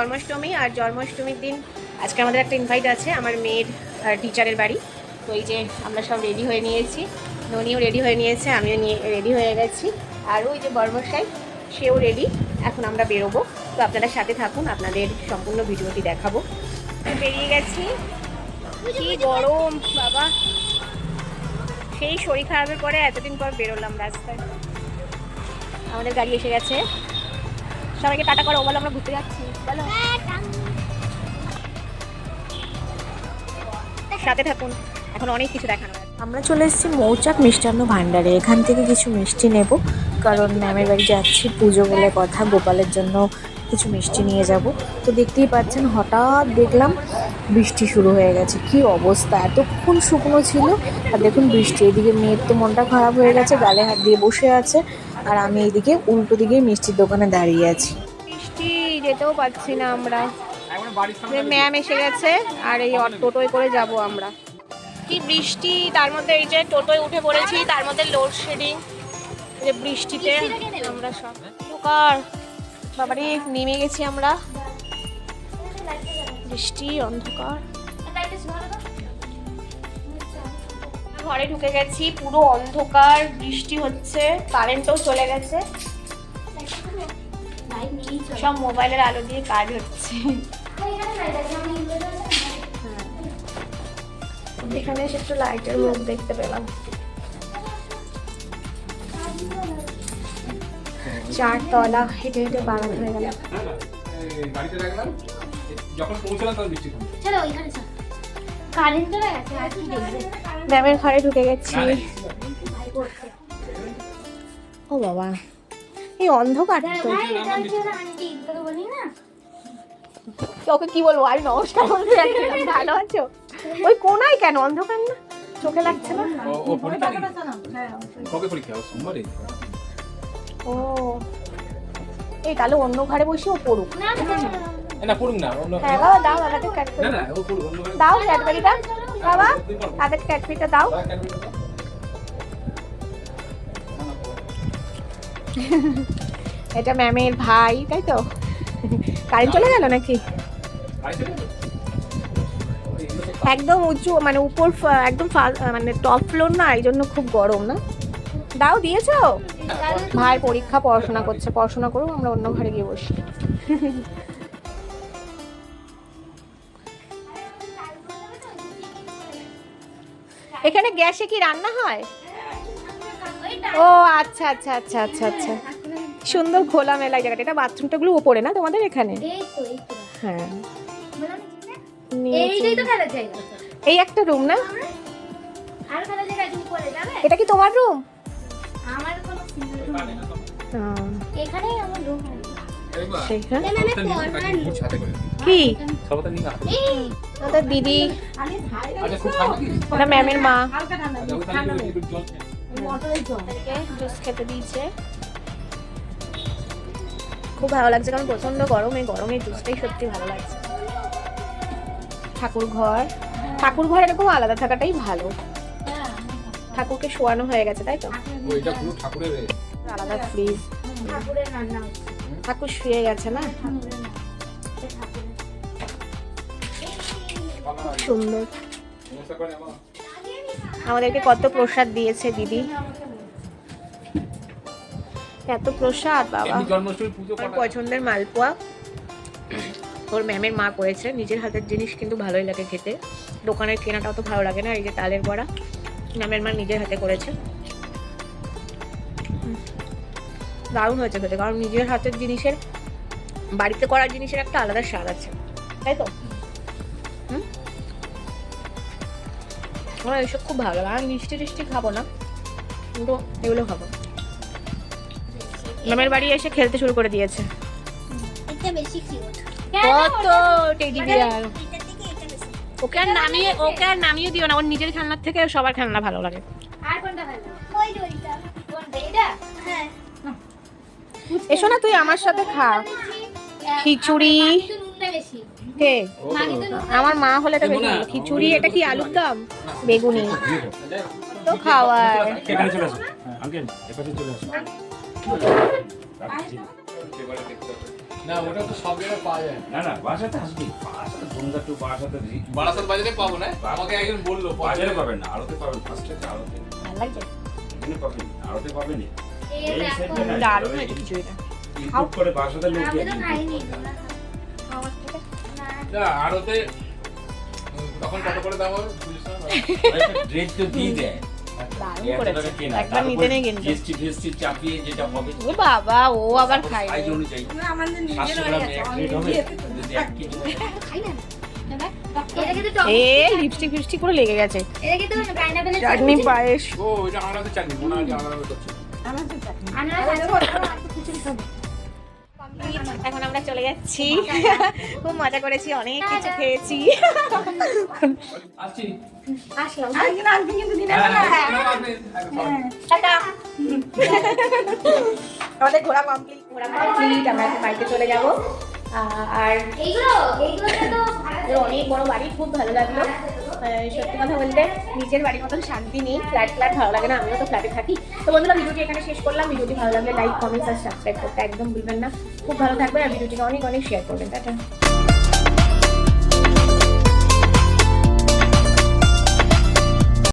জন্মাষ্টমী, আর জন্মাষ্টমীর দিন আজকে আমাদের একটা ইনভাইট আছে আমার মেয়ের টিচারের বাড়ি। তো এই যে আমরা সব রেডি হয়ে নিয়েছি, ননিও রেডি হয়ে নিয়েছে, আমিও রেডি হয়ে গেছি, আর ওই যে বর্মশাই সেও রেডি। এখন আমরা বেরোবো, তো আপনারা সাথে থাকুন, আপনাদের সম্পূর্ণ ভিডিওটি দেখাবো। বেরিয়ে গেছি, কি গরম বাবা, সেই শরীর খারাপের পরে এতদিন পর বেরোলাম রাস্তায়। আমাদের গাড়ি এসে গেছে, সবাইকে টাটা করো, বলো আমরা ঘুরতে যাচ্ছি, বলো সাথে থাকুন, এখন অনেক কিছু দেখানো। আমরা চলে এসেছি মৌচাক মিষ্টান্ন ভাণ্ডারে। এখান থেকে কিছু মিষ্টি নেব, কারণ ম্যামের বাড়ি যাচ্ছি, পুজো বলে কথা, গোপালের জন্য কিছু মিষ্টি নিয়ে যাব। তো দেখতেই পাচ্ছেন হঠাৎ দেখলাম বৃষ্টি শুরু হয়ে গেছে। কি অবস্থা, এতক্ষণ শুকনো ছিল আর দেখুন বৃষ্টি। এদিকে মেয়ের তো মনটা খারাপ হয়ে গেছে, গালে হাত দিয়ে বসে আছে, আর আমি এইদিকে উল্টো দিকে মিষ্টির দোকানে দাঁড়িয়ে আছি। বৃষ্টি যেতেও পাচ্ছি না আমরা, ম্যাম এসে গেছে আর এই টোটোয় করে যাব আমরা। কি বৃষ্টি, তার মধ্যে এই যে টোটোয় উঠে পড়েছি, তার মধ্যে লোডশেডিং, এই যে বৃষ্টিতে আমরা সব অন্ধকার। বাবারে নেমে গেছি আমরা, বৃষ্টি অন্ধকার। ঘরে ঢুকে গেছি, পুরো অন্ধকার, বৃষ্টি হচ্ছে, কারেন্টও চলে গেছে, সব মোবাইলের আলো দিয়ে কাজ হচ্ছে। এখানে এসে একটু লাইটের মুখ দেখতে পেলাম। 4 তলা হেঁটে হেঁটে বাড়াতে হয়ে গেল। গাড়িতে রাখলাম, যখন পৌঁছলাম তখন বৃষ্টি থামলো। চলো ওইখানে চল, কারেন্ট চলে গেছে, আর কি দেখবে। ম্যামের ঘরে ঢুকে গেছি। ও বাবা, এই অন্ধকার তো। আন্টি তোকে বলি না, ওকে কি বলবো, আমি নমস্কার বলতে যাচ্ছিলাম, ভালো আছো? ওই কোনায় কেন অন্ধকার, না চোখে লাগছে না? ও পরীক্ষা কবে পরীক্ষা? ও সোমবারে। ও এই তাহলে অন্য ঘরে বসে ও পড়ুক। না পড়ুক না, অন্য হ্যাঁ বাবা দাও, আমাকে ক্যাডবেরি না ও পড়ুক, অন্য ঘরে দাও, ক্যাডবেরিটা বাবা, তাদের ক্যাডবেরিটা দাও। এটা ম্যামের ভাই, তাই তো? কারেন্ট চলে গেল নাকি? একদম উঁচু, মানে উপর একদম মানে টপ ফ্লোর না, এই জন্য খুব গরম না। দাও, দিয়েছো? ভাই পরীক্ষা, পড়াশোনা করছে, পড়াশোনা করুক, আমরা অন্য ঘরে গিয়ে বসি। এখানে গ্যাসে কি রান্না হয়? ও আচ্ছা আচ্ছা আচ্ছা আচ্ছা আচ্ছা, সুন্দর খোলামেলা জায়গাটা। এটা বাথরুমটা গুলো উপরে না তোমাদের এখানে? হ্যাঁ, এইটাই তো খেলার জায়গা। এই একটা রুম না? আর খেলার জায়গা তুমি পরে যাবে? এটা কি তোমার রুম? আমার কোনো সিঙ্গেল রুম নেই, এখানেই আমার রুম আছে। সেইখানে সাথে করে কি সবাই নিয়ে আসো। আমাদের দিদি, আচ্ছা খুব ঠান্ডা কি? ওটা ম্যামের মা, জল জুস খেতে দিয়েছে। খুব ভালো লাগছে, কারণ প্রচন্ড গরম, এই গরমে জুসটাই সত্যি ভালো লাগছে। ঠাকুর ঘর, ঠাকুর ঘর এরকম আলাদা থাকাটাই ভালো। ঠাকুরকে শোয়ানো হয়ে গেছে, তাই তো? ওইটা পুরো ঠাকুরের আলাদা ফ্রিজ, ঠাকুরের রান্না হচ্ছে। ঠাকুর শুয়ে গেছে না, সুন্দর। আমাদেরকে কত প্রসাদ দিয়েছে দিদি, এত প্রসাদ বাবা। এমনি জন্মাষ্টমী পুজো আমার করা পছন্দের মালপোয়া ওর ম্যামের মা করেছে, নিজের হাতের জিনিস কিন্তু ভালোই লাগে খেতে, দোকানের কেনাটা অত ভালো লাগে না। এই যে তালের বড়া ম্যামের মা নিজের হাতে করেছে, দারুণ হয়েছে খেতে, কারণ নিজের হাতের জিনিসের, বাড়িতে করার জিনিসের একটা আলাদা স্বাদ আছে, তাই তো? আমার এইসব খুব ভালো লাগে। আমি মিষ্টি টিষ্টি খাবো না, কিন্তু এগুলো খাবো। ম্যামের বাড়ি এসে খেলতে শুরু করে দিয়েছে। এটা বেশি কিউট। কত টেডি বিয়ার, এটা থেকে এটা বেশি। ওকে আর নামিয়ে দিও না, ওর নিজের খেলনার থেকে সবার খেলনা ভালো লাগে। আর কোনটা ভালো? ওই যে ওইটা। কোনটা এটা? হ্যাঁ। এসো না, তুই আমার সাথে খা। খিচুড়ি, কিন্তু নুনটা বেশি। কে? মাগি তো নুন। আমার মা হলে এটা বেশি ভালো। খিচুড়ি, এটা কি আলুর দম, বেগুনি তো খাওয়ার। এখানে চলে আসো। আঙ্কেল এপাশে চলে আসো। না ওটা তো সব জায়গায় পাওয়া যায় না না বাসাতে আসবি, বাসাতে বন্ধা টু বাসাতে বারাসাত বাজারে পাবো না, আমাকে একজন বললো বাজারে পাবেন না, আড়তে পাবেন, ফার্স্টে আড়তে ভালো লাগছে এখানে পাবেন, আড়তে পাবেন না। এই এই দেখো। সেটটা না, দারুণ হয়েছে খিচুড়িটা। ইনপুট করে বাসাতে লোক আমি দিয়ে তো দিন। খাইনি তোমরা খাও। না না আরতে তখন কত করে দাম হবে বুঝছ না? রেট তো দিয়ে দেয়। দারুণ এত করেছে, টাকা কেনা, একবার তার নিতে উপর নেই কিন্তু। GST ফিএসটি চাপিয়ে যেটা হবে ও বাবা, ও আবার খায় সাইজ না। অনুযায়ী 500 গ্রাম এক রেট হবে, যদি 1 কেজি খাই না এটা কিন্তু টক এ লিপস্টিক ফিপস্টিক পুরো লেগে গেছে। এটা কিন্তু পাইনাপেলের চাটনি পায়েস। ও এটা আনারসের চাটনি, মনে হয় আনারস করছে। আনারস আছে আর কিছু খাবো। এখন আমরা চলে যাচ্ছি। খুব মজা করেছি, অনেক কিছু খেয়েছি। আসছি। আসলাম টাটা। আমাদের ঘোরা কমপ্লিট, আমরা এখন বাড়িতে চলে যাব। আর এইগুলোতে তো ভাড়া অনেক বড় বাড়ি, খুব ভালো লাগলো। সত্যি কথা বলতে নিজের বাড়ির মতন শান্তি নেই। ফ্ল্যাট ভালো লাগে না, আমিও তো ফ্ল্যাটে থাকি। তো বন্ধুরা, ভিডিওটি এখানে শেষ করলাম। ভিডিওটি ভালো লাগলে লাইক, কমেন্টস আর সাবস্ক্রাইব করতে একদম ভুলবেন না। খুব ভালো থাকবেন আর ভিডিওটিকে অনেক অনেক শেয়ার করবেন। টাটা।